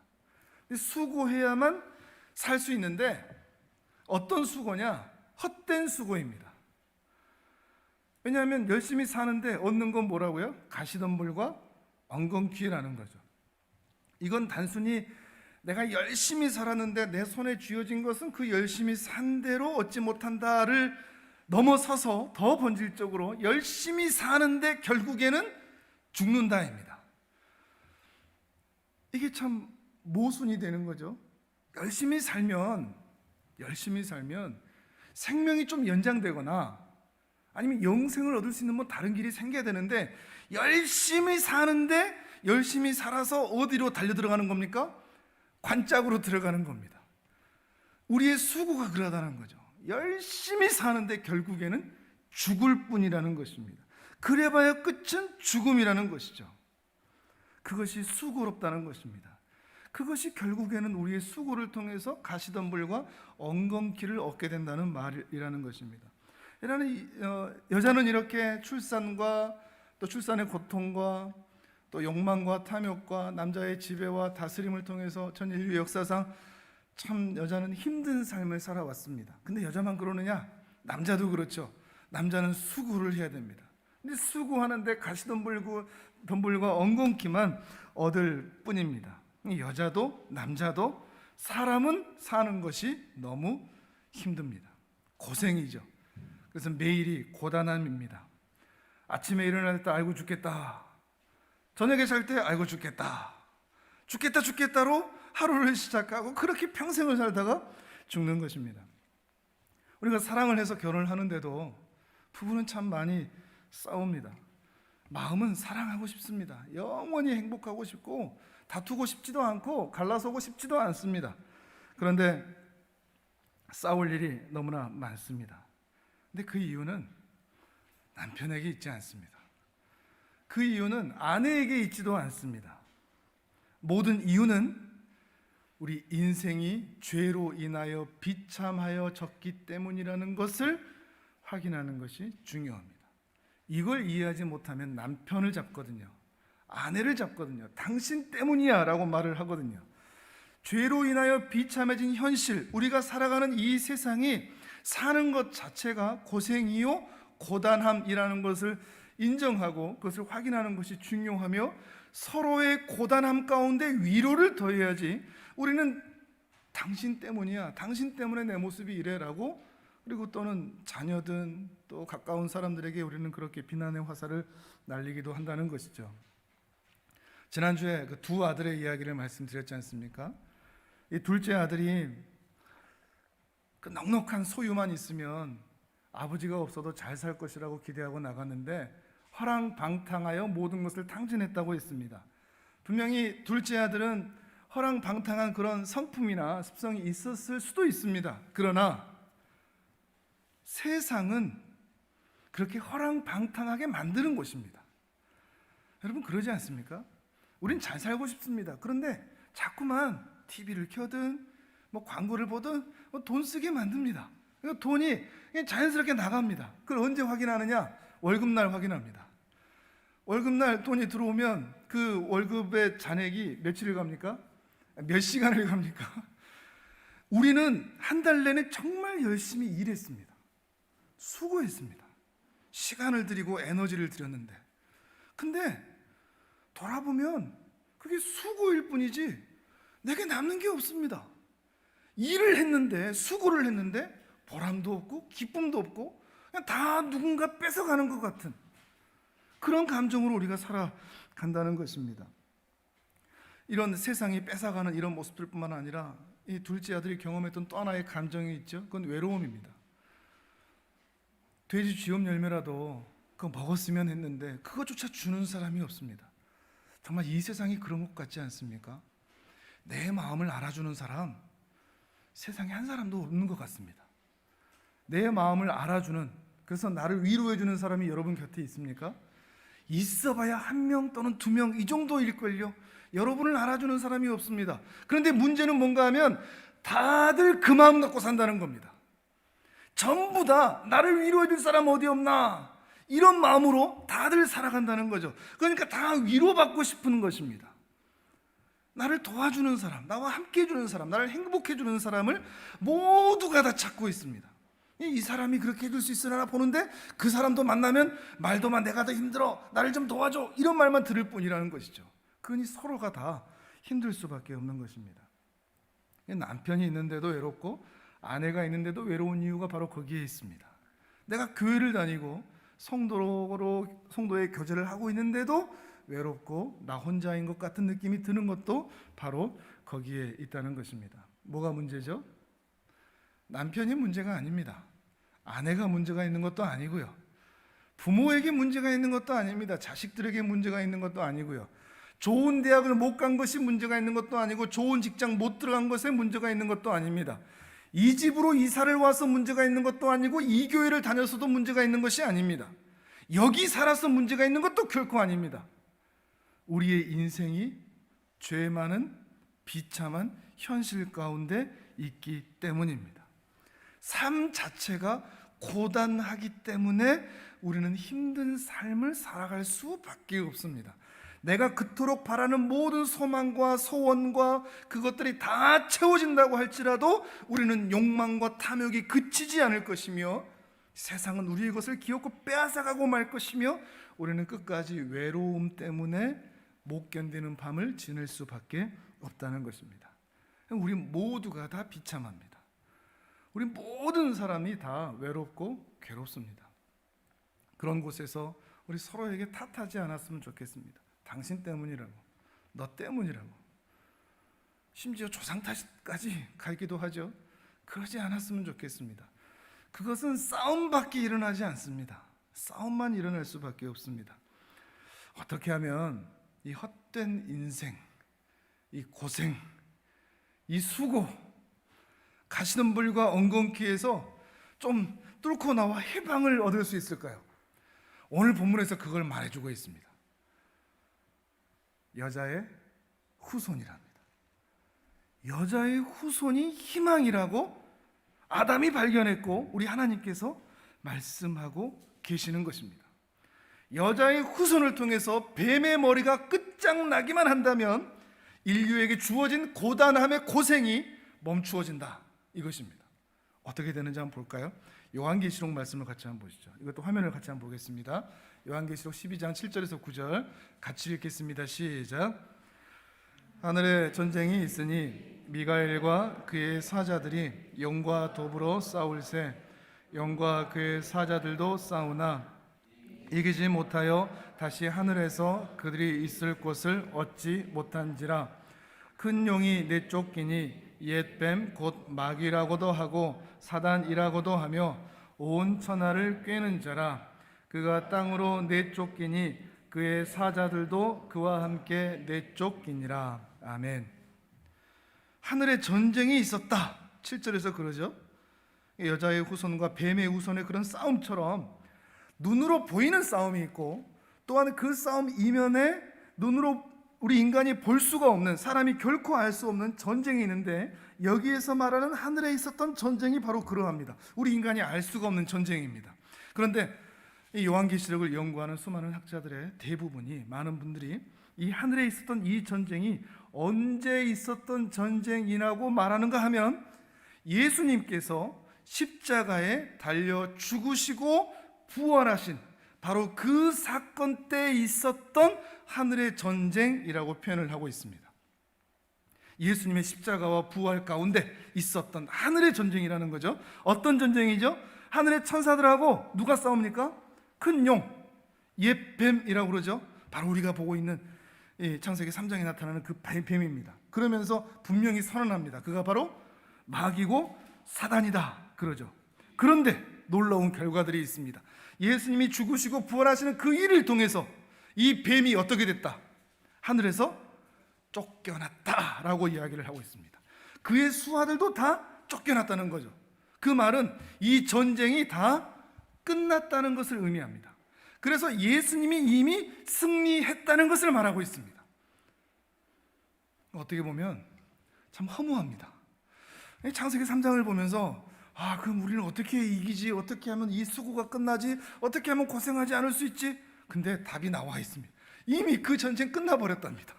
수고해야만 살 수 있는데 어떤 수고냐? 헛된 수고입니다. 왜냐하면 열심히 사는데 얻는 건 뭐라고요? 가시덤불과 엉겅퀴라는 거죠. 이건 단순히 내가 열심히 살았는데 내 손에 쥐어진 것은 그 열심히 산 대로 얻지 못한다를 넘어서서 더 본질적으로 열심히 사는데 결국에는 죽는다입니다. 이게 참 모순이 되는 거죠. 열심히 살면 생명이 좀 연장되거나 아니면 영생을 얻을 수 있는 뭐 다른 길이 생겨야 되는데 열심히 사는데 열심히 살아서 어디로 달려 들어가는 겁니까? 관짝으로 들어가는 겁니다. 우리의 수고가 그러다는 거죠. 열심히 사는데 결국에는 죽을 뿐이라는 것입니다. 그래봐야 끝은 죽음이라는 것이죠. 그것이 수고롭다는 것입니다. 그것이 결국에는 우리의 수고를 통해서 가시덤불과 엉겅퀴를 얻게 된다는 말이라는 것입니다. 여자는 이렇게 출산과 또 출산의 고통과 또 욕망과 탐욕과 남자의 지배와 다스림을 통해서 전 인류 역사상 참 여자는 힘든 삶을 살아왔습니다. 근데 여자만 그러느냐? 남자도 그렇죠. 남자는 수고를 해야 됩니다. 근데 수고하는데 가시덤불과 엉겅퀴만 얻을 뿐입니다. 여자도 남자도 사람은 사는 것이 너무 힘듭니다. 고생이죠. 그래서 매일이 고단함입니다. 아침에 일어날 때 아이고 죽겠다. 저녁에 잘 때 아이고 죽겠다. 죽겠다로 하루를 시작하고 그렇게 평생을 살다가 죽는 것입니다. 우리가 사랑을 해서 결혼을 하는데도 부부는 참 많이 싸웁니다. 마음은 사랑하고 싶습니다. 영원히 행복하고 싶고 다투고 싶지도 않고 갈라서고 싶지도 않습니다. 그런데 싸울 일이 너무나 많습니다. 근데 그 이유는 남편에게 있지 않습니다. 그 이유는 아내에게 있지도 않습니다. 모든 이유는 우리 인생이 죄로 인하여 비참하여 졌기 때문이라는 것을 확인하는 것이 중요합니다. 이걸 이해하지 못하면 남편을 잡거든요. 아내를 잡거든요. 당신 때문이야 라고 말을 하거든요. 죄로 인하여 비참해진 현실, 우리가 살아가는 이 세상이 사는 것 자체가 고생이요 고단함이라는 것을 인정하고 그것을 확인하는 것이 중요하며 서로의 고단함 가운데 위로를 더해야지 우리는 당신 때문이야, 당신 때문에 내 모습이 이래라고, 그리고 또는 자녀든 또 가까운 사람들에게 우리는 그렇게 비난의 화살을 날리기도 한다는 것이죠. 지난주에 그 두 아들의 이야기를 말씀드렸지 않습니까? 이 둘째 아들이 그 넉넉한 소유만 있으면 아버지가 없어도 잘 살 것이라고 기대하고 나갔는데 허랑방탕하여 모든 것을 탕진했다고 했습니다. 분명히 둘째 아들은 허랑방탕한 그런 성품이나 습성이 있었을 수도 있습니다. 그러나 세상은 그렇게 허랑방탕하게 만드는 곳입니다. 여러분 그러지 않습니까? 우린 잘 살고 싶습니다. 그런데 자꾸만 TV를 켜든 뭐 광고를 보든 돈 쓰게 만듭니다. 돈이 그냥 자연스럽게 나갑니다. 그걸 언제 확인하느냐? 월급날 확인합니다. 월급날 돈이 들어오면 그 월급의 잔액이 며칠을 갑니까? 몇 시간을 갑니까? 우리는 한 달 내내 정말 열심히 일했습니다. 수고했습니다. 시간을 들이고 에너지를 들였는데, 근데 돌아보면 그게 수고일 뿐이지 내게 남는 게 없습니다. 일을 했는데, 수고를 했는데 보람도 없고 기쁨도 없고 그냥 다 누군가 뺏어가는 것 같은 그런 감정으로 우리가 살아간다는 것입니다. 이런 세상이 뺏어가는 이런 모습들뿐만 아니라 이 둘째 아들이 경험했던 또 하나의 감정이 있죠. 그건 외로움입니다. 돼지 쥐염 열매라도 그거 먹었으면 했는데 그거조차 주는 사람이 없습니다. 정말 이 세상이 그런 것 같지 않습니까? 내 마음을 알아주는 사람, 세상에 한 사람도 없는 것 같습니다. 내 마음을 알아주는, 그래서 나를 위로해주는 사람이 여러분 곁에 있습니까? 있어봐야 한 명 또는 두 명 이 정도일걸요. 여러분을 알아주는 사람이 없습니다. 그런데 문제는 뭔가 하면 다들 그 마음 갖고 산다는 겁니다. 전부 다 나를 위로해줄 사람 어디 없나, 이런 마음으로 다들 살아간다는 거죠. 그러니까 다 위로받고 싶은 것입니다. 나를 도와주는 사람, 나와 함께 해주는 사람, 나를 행복해 주는 사람을 모두가 다 찾고 있습니다. 이 사람이 그렇게 해줄 수 있으나 보는데 그 사람도 만나면 말도만 내가 더 힘들어, 나를 좀 도와줘, 이런 말만 들을 뿐이라는 것이죠. 그러니 서로가 다 힘들 수밖에 없는 것입니다. 남편이 있는데도 외롭고 아내가 있는데도 외로운 이유가 바로 거기에 있습니다. 내가 교회를 다니고 성도의 교제를 하고 있는데도 외롭고 나 혼자인 것 같은 느낌이 드는 것도 바로 거기에 있다는 것입니다. 뭐가 문제죠? 남편이 문제가 아닙니다. 아내가 문제가 있는 것도 아니고요. 부모에게 문제가 있는 것도 아닙니다. 자식들에게 문제가 있는 것도 아니고요. 좋은 대학을 못 간 것이 문제가 있는 것도 아니고 좋은 직장 못 들어간 것에 문제가 있는 것도 아닙니다. 이 집으로 이사를 와서 문제가 있는 것도 아니고 이 교회를 다녀서도 문제가 있는 것이 아닙니다. 여기 살아서 문제가 있는 것도 결코 아닙니다. 우리의 인생이 죄 많은 비참한 현실 가운데 있기 때문입니다. 삶 자체가 고단하기 때문에 우리는 힘든 삶을 살아갈 수밖에 없습니다. 내가 그토록 바라는 모든 소망과 소원과 그것들이 다 채워진다고 할지라도 우리는 욕망과 탐욕이 그치지 않을 것이며 세상은 우리의 것을 기어코 빼앗아가고 말 것이며 우리는 끝까지 외로움 때문에 못 견디는 밤을 지낼 수밖에 없다는 것입니다. 우리 모두가 다 비참합니다. 우리 모든 사람이 다 외롭고 괴롭습니다. 그런 곳에서 우리 서로에게 탓하지 않았으면 좋겠습니다. 당신 때문이라고, 너 때문이라고, 심지어 조상 탓까지 갈기도 하죠. 그러지 않았으면 좋겠습니다. 그것은 싸움밖에 일어나지 않습니다. 싸움만 일어날 수밖에 없습니다. 어떻게 하면 이 헛된 인생, 이 고생, 이 수고, 가시는 불과 엉겅퀴에서 좀 뚫고 나와 해방을 얻을 수 있을까요? 오늘 본문에서 그걸 말해주고 있습니다. 여자의 후손이랍니다. 여자의 후손이 희망이라고 아담이 발견했고 우리 하나님께서 말씀하고 계시는 것입니다. 여자의 후손을 통해서 뱀의 머리가 끝장나기만 한다면 인류에게 주어진 고단함의 고생이 멈추어진다, 이것입니다. 어떻게 되는지 한번 볼까요? 요한계시록 말씀을 같이 한번 보시죠. 이것도 화면을 같이 한번 보겠습니다. 요한계시록 12장 7절에서 9절 같이 읽겠습니다. 시작. 하늘에 전쟁이 있으니 미가엘과 그의 사자들이 영과 더불어 싸울세 영과 그의 사자들도 싸우나 이기지 못하여 다시 하늘에서 그들이 있을 곳을 얻지 못한지라. 큰 용이 내쫓기니 옛뱀 곧 마귀라고도 하고 사단이라고도 하며 온 천하를 꿰는 자라. 그가 땅으로 내쫓기니 그의 사자들도 그와 함께 내쫓기니라. 아멘. 하늘에 전쟁이 있었다, 7절에서 그러죠. 여자의 후손과 뱀의 후손의 그런 싸움처럼 눈으로 보이는 싸움이 있고 또한 그 싸움 이면에 눈으로 우리 인간이 볼 수가 없는, 사람이 결코 알 수 없는 전쟁이 있는데 여기에서 말하는 하늘에 있었던 전쟁이 바로 그러합니다. 우리 인간이 알 수가 없는 전쟁입니다. 그런데 이 요한계시록을 연구하는 수많은 학자들의 대부분이, 많은 분들이 이 하늘에 있었던 이 전쟁이 언제 있었던 전쟁이라고 말하는가 하면 예수님께서 십자가에 달려 죽으시고 부활하신 바로 그 사건 때 있었던 하늘의 전쟁이라고 표현을 하고 있습니다. 예수님의 십자가와 부활 가운데 있었던 하늘의 전쟁이라는 거죠. 어떤 전쟁이죠? 하늘의 천사들하고 누가 싸웁니까? 큰 용, 옛뱀이라고 그러죠. 바로 우리가 보고 있는 창세기 3장에 나타나는 그 뱀입니다. 그러면서 분명히 선언합니다. 그가 바로 마귀고 사단이다 그러죠. 그런데 놀라운 결과들이 있습니다. 예수님이 죽으시고 부활하시는 그 일을 통해서 이 뱀이 어떻게 됐다? 하늘에서 쫓겨났다라고 이야기를 하고 있습니다. 그의 수하들도 다 쫓겨났다는 거죠. 그 말은 이 전쟁이 다 끝났다는 것을 의미합니다. 그래서 예수님이 이미 승리했다는 것을 말하고 있습니다. 어떻게 보면 참 허무합니다. 창세기 3장을 보면서 그럼 우리는 어떻게 이기지? 어떻게 하면 이 수고가 끝나지? 어떻게 하면 고생하지 않을 수 있지? 근데 답이 나와 있습니다. 이미 그 전쟁 끝나버렸답니다.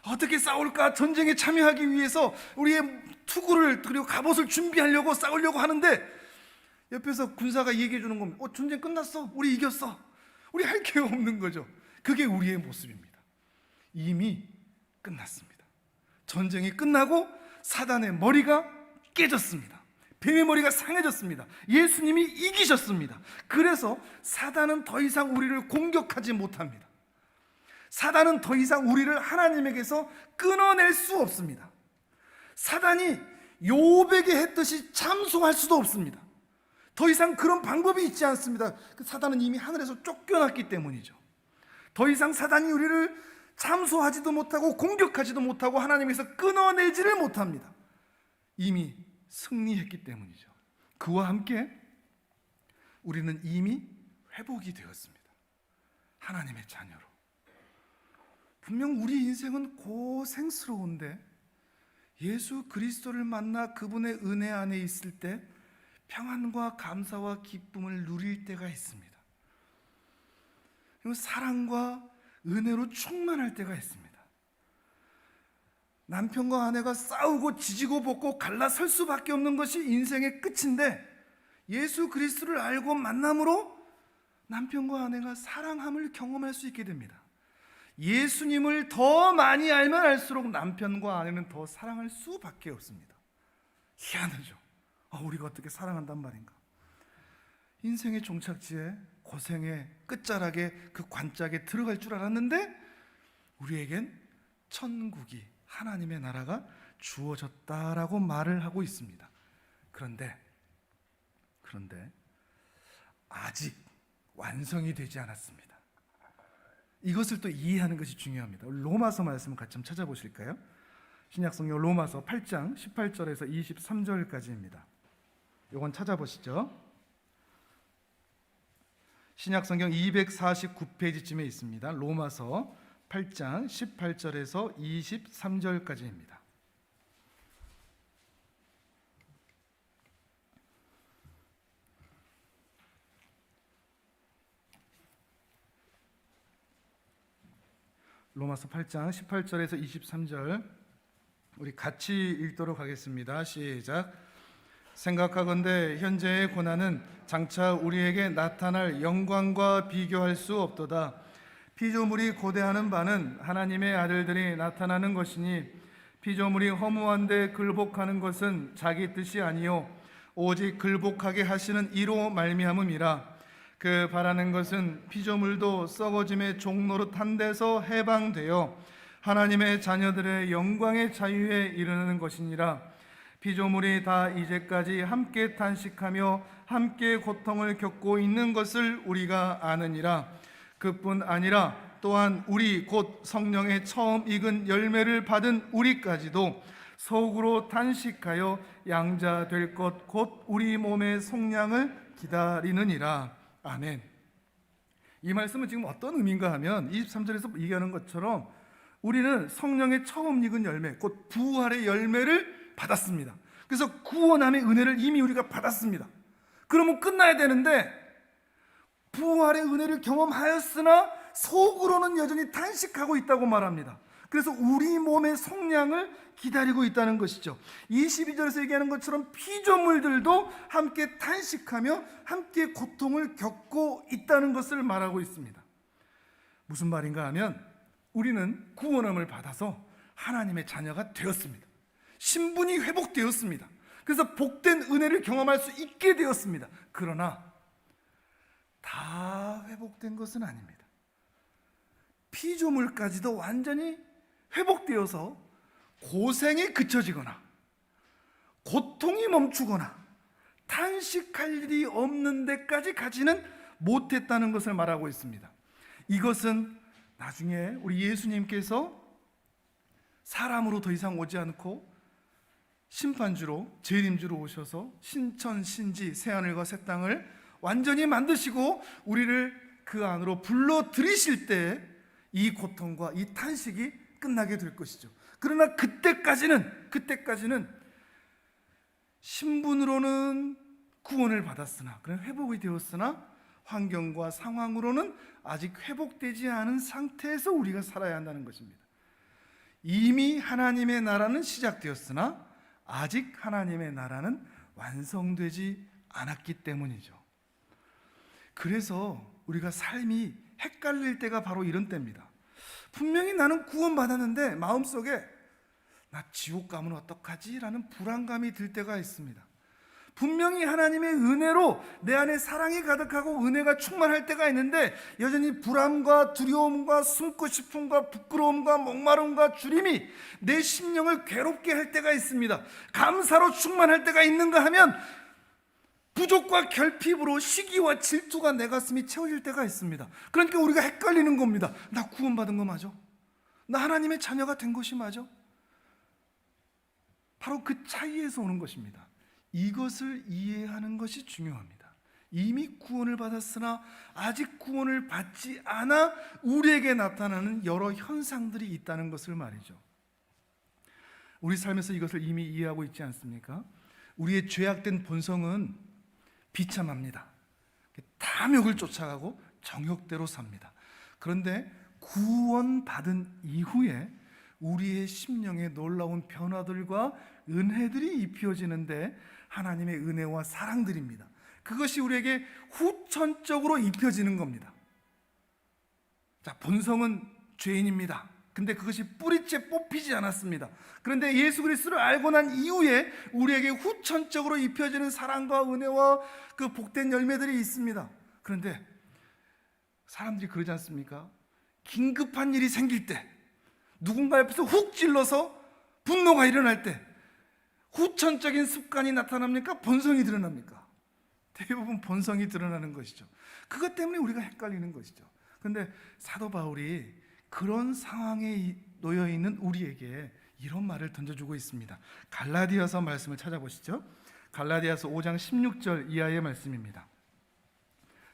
어떻게 싸울까? 전쟁에 참여하기 위해서 우리의 투구를 그리고 갑옷을 준비하려고 싸우려고 하는데 옆에서 군사가 얘기해 주는 겁니다. 전쟁 끝났어. 우리 이겼어. 우리 할 게 없는 거죠. 그게 우리의 모습입니다. 이미 끝났습니다. 전쟁이 끝나고 사단의 머리가 깨졌습니다. 뱀의 머리가 상해졌습니다. 예수님이 이기셨습니다. 그래서 사단은 더 이상 우리를 공격하지 못합니다. 사단은 더 이상 우리를 하나님에게서 끊어낼 수 없습니다. 사단이 요백에 했듯이 참소할 수도 없습니다. 더 이상 그런 방법이 있지 않습니다. 그 사단은 이미 하늘에서 쫓겨났기 때문이죠. 더 이상 사단이 우리를 참소하지도 못하고 공격하지도 못하고 하나님에서 끊어내지를 못합니다. 이미 승리했기 때문이죠. 그와 함께 우리는 이미 회복이 되었습니다. 하나님의 자녀로. 분명 우리 인생은 고생스러운데 예수 그리스도를 만나 그분의 은혜 안에 있을 때 평안과 감사와 기쁨을 누릴 때가 있습니다. 그리고 사랑과 은혜로 충만할 때가 있습니다. 남편과 아내가 싸우고 지지고 볶고 갈라설 수밖에 없는 것이 인생의 끝인데 예수 그리스도를 알고 만남으로 남편과 아내가 사랑함을 경험할 수 있게 됩니다. 예수님을 더 많이 알면 알수록 남편과 아내는 더 사랑할 수밖에 없습니다. 희한하죠. 우리가 어떻게 사랑한단 말인가. 인생의 종착지에 고생의 끝자락에 그 관짝에 들어갈 줄 알았는데 우리에겐 천국이 하나님의 나라가 주어졌다라고 말을 하고 있습니다. 그런데 아직 완성이 되지 않았습니다. 이것을 또 이해하는 것이 중요합니다. 로마서 말씀을 같이 한번 찾아보실까요? 신약성경 로마서 8장 18절에서 23절까지입니다. 이건 찾아보시죠. 신약성경 249페이지쯤에 있습니다. 로마서 8장 18절에서 23절까지입니다. 로마서 8장 18절에서 23절 우리 같이 읽도록 하겠습니다. 시작. 생각하건대 현재의 고난은 장차 우리에게 나타날 영광과 비교할 수 없도다. 피조물이 고대하는 바는 하나님의 아들들이 나타나는 것이니 피조물이 허무한데 굴복하는 것은 자기 뜻이 아니요 오직 굴복하게 하시는 이로 말미암음이라. 그 바라는 것은 피조물도 썩어짐의 종노릇한 데서 해방되어 하나님의 자녀들의 영광의 자유에 이르는 것이니라. 피조물이 다 이제까지 함께 탄식하며 함께 고통을 겪고 있는 것을 우리가 아느니라. 그뿐 아니라 또한 우리 곧 성령의 처음 익은 열매를 받은 우리까지도 속으로 탄식하여 양자 될 것 곧 우리 몸의 속량을 기다리느니라. 아멘. 이 말씀은 지금 어떤 의미인가 하면 23절에서 얘기하는 것처럼 우리는 성령의 처음 익은 열매 곧 부활의 열매를 받았습니다. 그래서 구원함의 은혜를 이미 우리가 받았습니다. 그러면 끝나야 되는데 부활의 은혜를 경험하였으나 속으로는 여전히 탄식하고 있다고 말합니다. 그래서 우리 몸의 속량을 기다리고 있다는 것이죠. 22절에서 얘기하는 것처럼 피조물들도 함께 탄식하며 함께 고통을 겪고 있다는 것을 말하고 있습니다. 무슨 말인가 하면 우리는 구원함을 받아서 하나님의 자녀가 되었습니다. 신분이 회복되었습니다. 그래서 복된 은혜를 경험할 수 있게 되었습니다. 그러나 다 회복된 것은 아닙니다. 피조물까지도 완전히 회복되어서 고생이 그쳐지거나 고통이 멈추거나 탄식할 일이 없는 데까지 가지는 못했다는 것을 말하고 있습니다. 이것은 나중에 우리 예수님께서 사람으로 더 이상 오지 않고 심판주로, 재림주로 오셔서 신천, 신지, 새하늘과 새 땅을 완전히 만드시고 우리를 그 안으로 불러들이실 때 이 고통과 이 탄식이 끝나게 될 것이죠. 그러나 그때까지는 신분으로는 구원을 받았으나, 그런 회복이 되었으나 환경과 상황으로는 아직 회복되지 않은 상태에서 우리가 살아야 한다는 것입니다. 이미 하나님의 나라는 시작되었으나 아직 하나님의 나라는 완성되지 않았기 때문이죠. 그래서 우리가 삶이 헷갈릴 때가 바로 이런 때입니다. 분명히 나는 구원받았는데 마음속에 나 지옥 가면 어떡하지? 라는 불안감이 들 때가 있습니다. 분명히 하나님의 은혜로 내 안에 사랑이 가득하고 은혜가 충만할 때가 있는데 여전히 불안과 두려움과 숨고 싶음과 부끄러움과 목마름과 주림이 내 심령을 괴롭게 할 때가 있습니다. 감사로 충만할 때가 있는가 하면 부족과 결핍으로 시기와 질투가 내 가슴이 채워질 때가 있습니다. 그러니까 우리가 헷갈리는 겁니다. 나 구원받은 거 맞아? 나 하나님의 자녀가 된 것이 맞아? 바로 그 차이에서 오는 것입니다. 이것을 이해하는 것이 중요합니다. 이미 구원을 받았으나 아직 구원을 받지 않아 우리에게 나타나는 여러 현상들이 있다는 것을 말이죠. 우리 삶에서 이것을 이미 이해하고 있지 않습니까? 우리의 죄악된 본성은 비참합니다. 탐욕을 쫓아가고 정욕대로 삽니다. 그런데 구원받은 이후에 우리의 심령에 놀라운 변화들과 은혜들이 입혀지는데 하나님의 은혜와 사랑들입니다. 그것이 우리에게 후천적으로 입혀지는 겁니다. 자, 본성은 죄인입니다. 근데 그것이 뿌리째 뽑히지 않았습니다. 그런데 예수 그리스도를 알고 난 이후에 우리에게 후천적으로 입혀지는 사랑과 은혜와 그 복된 열매들이 있습니다. 그런데 사람들이 그러지 않습니까? 긴급한 일이 생길 때, 누군가 옆에서 훅 찔러서 분노가 일어날 때 후천적인 습관이 나타납니까? 본성이 드러납니까? 대부분 본성이 드러나는 것이죠. 그것 때문에 우리가 헷갈리는 것이죠. 그런데 사도 바울이 그런 상황에 놓여 있는 우리에게 이런 말을 던져주고 있습니다. 갈라디아서 말씀을 찾아보시죠. 갈라디아서 5장 16절 이하의 말씀입니다.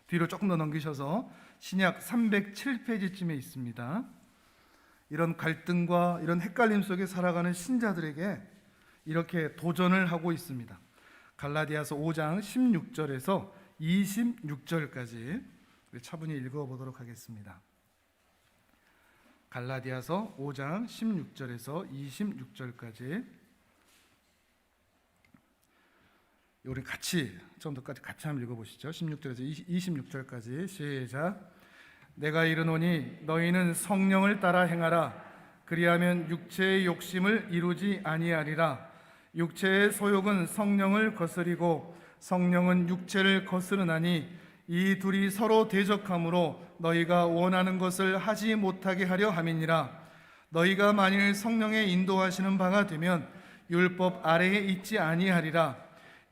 뒤로 조금 더 넘기셔서 신약 307페이지쯤에 있습니다. 이런 갈등과 이런 헷갈림 속에 살아가는 신자들에게 이렇게 도전을 하고 있습니다. 갈라디아서 5장 16절에서 26절까지 차분히 읽어보도록 하겠습니다. 갈라디아서 5장 16절에서 26절까지 우리 같이 처음부터 같이 한번 읽어보시죠. 16절에서 26절까지 시작. 내가 이르노니 너희는 성령을 따라 행하라. 그리하면 육체의 욕심을 이루지 아니하리라. 육체의 소욕은 성령을 거스리고 성령은 육체를 거스르나니 이 둘이 서로 대적하므로 너희가 원하는 것을 하지 못하게 하려 함이니라. 너희가 만일 성령의 인도하시는 바가 되면 율법 아래에 있지 아니하리라.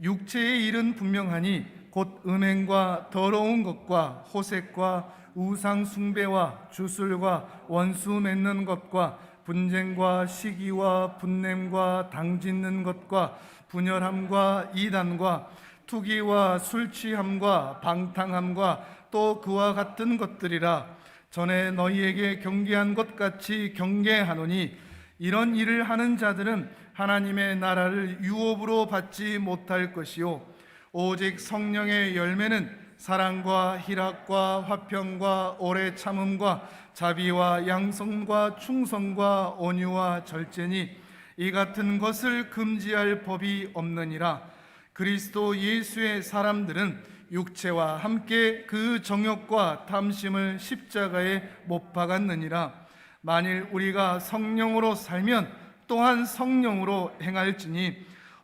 육체의 일은 분명하니 곧 음행과 더러운 것과 호색과 우상 숭배와 주술과 원수 맺는 것과 분쟁과 시기와 분냄과 당짓는 것과 분열함과 이단과 투기와 술 취함과 방탕함과 또 그와 같은 것들이라. 전에 너희에게 경계한 것 같이 경계하노니 이런 일을 하는 자들은 하나님의 나라를 유업으로 받지 못할 것이요 오직 성령의 열매는 사랑과 희락과 화평과 오래 참음과 자비와 양성과 충성과 온유와 절제니 이 같은 것을 금지할 법이 없느니라. 그리스도 예수의 사람들은 육체와 함께 그 정욕과 탐심을 십자가에 못 박았느니라. 만일 우리가 성령으로 살면 또한 성령으로 행할지니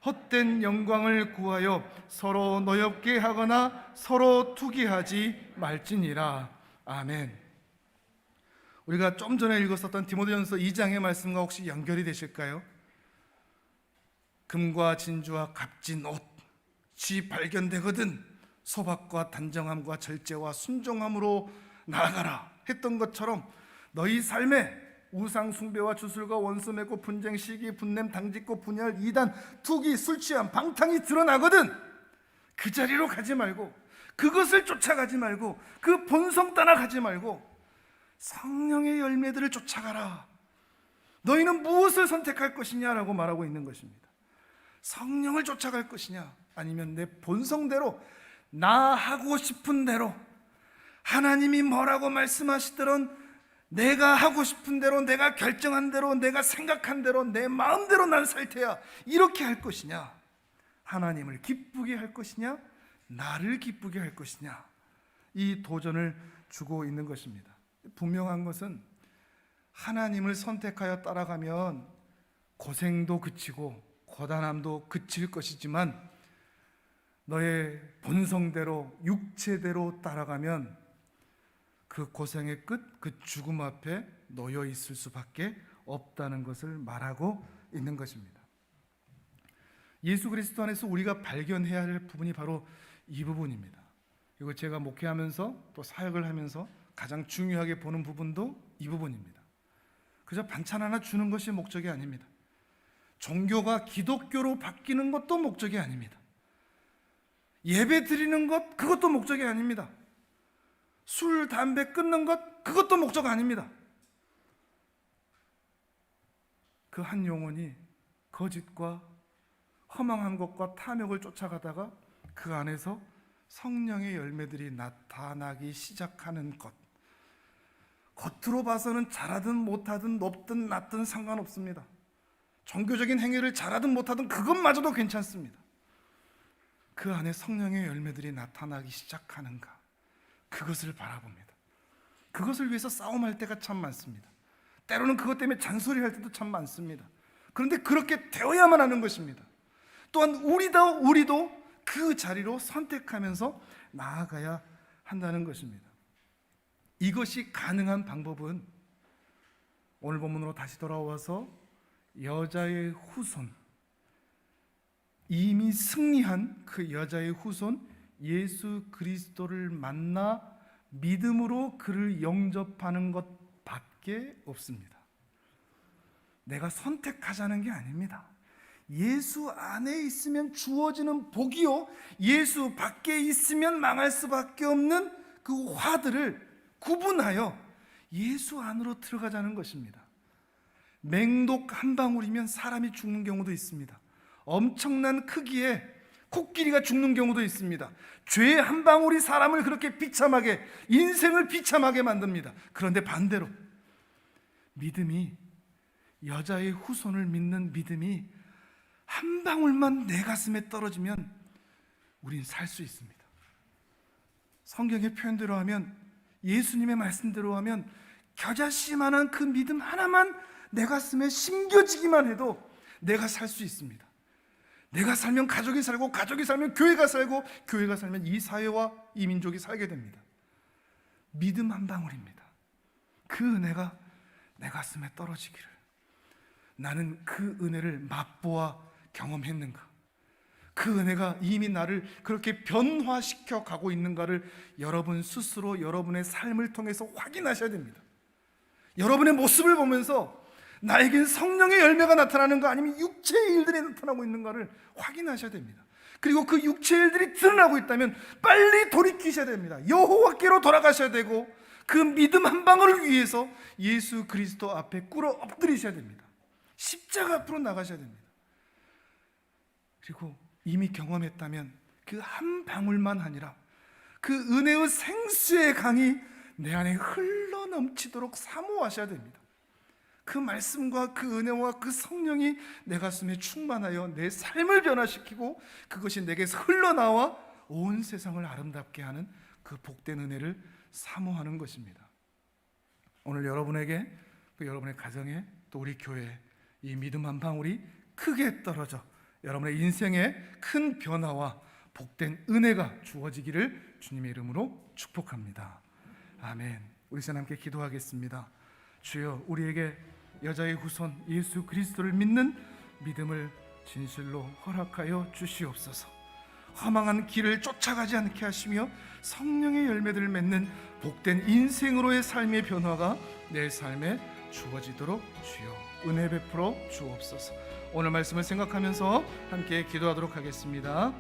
헛된 영광을 구하여 서로 노엽게 하거나 서로 투기하지 말지니라. 아멘. 우리가 좀 전에 읽었었던 디모데전서 2장의 말씀과 혹시 연결이 되실까요? 금과 진주와 값진 옷이 발견되거든 소박과 단정함과 절제와 순종함으로 나아가라 했던 것처럼 너희 삶에 우상 숭배와 주술과 원수 맺고 분쟁, 시기, 분냄, 당짓고 분열, 이단, 투기, 술 취함, 방탕이 드러나거든 그 자리로 가지 말고 그것을 쫓아가지 말고 그 본성 따라가지 말고 성령의 열매들을 쫓아가라. 너희는 무엇을 선택할 것이냐라고 말하고 있는 것입니다. 성령을 쫓아갈 것이냐 아니면 내 본성대로 나 하고 싶은 대로 하나님이 뭐라고 말씀하시더런 내가 하고 싶은 대로 내가 결정한 대로 내가 생각한 대로 내 마음대로 난 살 테야 이렇게 할 것이냐 하나님을 기쁘게 할 것이냐 나를 기쁘게 할 것이냐 이 도전을 주고 있는 것입니다. 분명한 것은 하나님을 선택하여 따라가면 고생도 그치고 고단함도 그칠 것이지만 너의 본성대로 육체대로 따라가면 그 고생의 끝, 그 죽음 앞에 놓여 있을 수밖에 없다는 것을 말하고 있는 것입니다. 예수 그리스도 안에서 우리가 발견해야 할 부분이 바로 이 부분입니다. 이거 제가 목회하면서 또 사역을 하면서 가장 중요하게 보는 부분도 이 부분입니다. 그저 반찬 하나 주는 것이 목적이 아닙니다. 종교가 기독교로 바뀌는 것도 목적이 아닙니다. 예배 드리는 것 그것도 목적이 아닙니다. 술, 담배 끊는 것 그것도 목적 아닙니다. 그 한 영혼이 거짓과 허망한 것과 탐욕을 쫓아가다가 그 안에서 성령의 열매들이 나타나기 시작하는 것 겉으로 봐서는 잘하든 못하든 높든 낮든 상관없습니다. 종교적인 행위를 잘하든 못하든 그것마저도 괜찮습니다. 그 안에 성령의 열매들이 나타나기 시작하는가 그것을 바라봅니다. 그것을 위해서 싸움할 때가 참 많습니다. 때로는 그것 때문에 잔소리할 때도 참 많습니다. 그런데 그렇게 되어야만 하는 것입니다. 또한 우리도 그 자리로 선택하면서 나아가야 한다는 것입니다. 이것이 가능한 방법은 오늘 본문으로 다시 돌아와서 여자의 후손, 이미 승리한 그 여자의 후손 예수 그리스도를 만나 믿음으로 그를 영접하는 것밖에 없습니다. 내가 선택하자는 게 아닙니다. 예수 안에 있으면 주어지는 복이요 예수 밖에 있으면 망할 수밖에 없는 그 화들을 구분하여 예수 안으로 들어가자는 것입니다. 맹독 한 방울이면 사람이 죽는 경우도 있습니다. 엄청난 크기의 코끼리가 죽는 경우도 있습니다. 죄 한 방울이 사람을 그렇게 비참하게 인생을 비참하게 만듭니다. 그런데 반대로 믿음이 여자의 후손을 믿는 믿음이 한 방울만 내 가슴에 떨어지면 우린 살 수 있습니다. 성경의 표현대로 하면 예수님의 말씀대로 하면 겨자씨만한 그 믿음 하나만 내 가슴에 심겨지기만 해도 내가 살 수 있습니다. 내가 살면 가족이 살고 가족이 살면 교회가 살고 교회가 살면 이 사회와 이 민족이 살게 됩니다. 믿음 한 방울입니다. 그 은혜가 내 가슴에 떨어지기를 나는 그 은혜를 맛보아 경험했는가? 그 은혜가 이미 나를 그렇게 변화시켜 가고 있는가를 여러분 스스로 여러분의 삶을 통해서 확인하셔야 됩니다. 여러분의 모습을 보면서 나에겐 성령의 열매가 나타나는가 아니면 육체의 일들이 나타나고 있는가를 확인하셔야 됩니다. 그리고 그 육체의 일들이 드러나고 있다면 빨리 돌이키셔야 됩니다. 여호와께로 돌아가셔야 되고 그 믿음 한 방울을 위해서 예수 그리스도 앞에 꿇어 엎드리셔야 됩니다. 십자가 앞으로 나가셔야 됩니다. 그리고 이미 경험했다면 그 한 방울만 아니라 그 은혜의 생수의 강이 내 안에 흘러 넘치도록 사모하셔야 됩니다. 그 말씀과 그 은혜와 그 성령이 내 가슴에 충만하여 내 삶을 변화시키고 그것이 내게서 흘러나와 온 세상을 아름답게 하는 그 복된 은혜를 사모하는 것입니다. 오늘 여러분에게 또 여러분의 가정에 또 우리 교회에 이 믿음 한 방울이 크게 떨어져 여러분의 인생에 큰 변화와 복된 은혜가 주어지기를 주님의 이름으로 축복합니다. 아멘. 우리 신 함께 기도하겠습니다. 주여 우리에게 여자의 후손 예수 그리스도를 믿는 믿음을 진실로 허락하여 주시옵소서. 허망한 길을 쫓아가지 않게 하시며 성령의 열매들을 맺는 복된 인생으로의 삶의 변화가 내 삶에 주어지도록 주여 은혜 베풀어 주옵소서. 오늘 말씀을 생각하면서 함께 기도하도록 하겠습니다.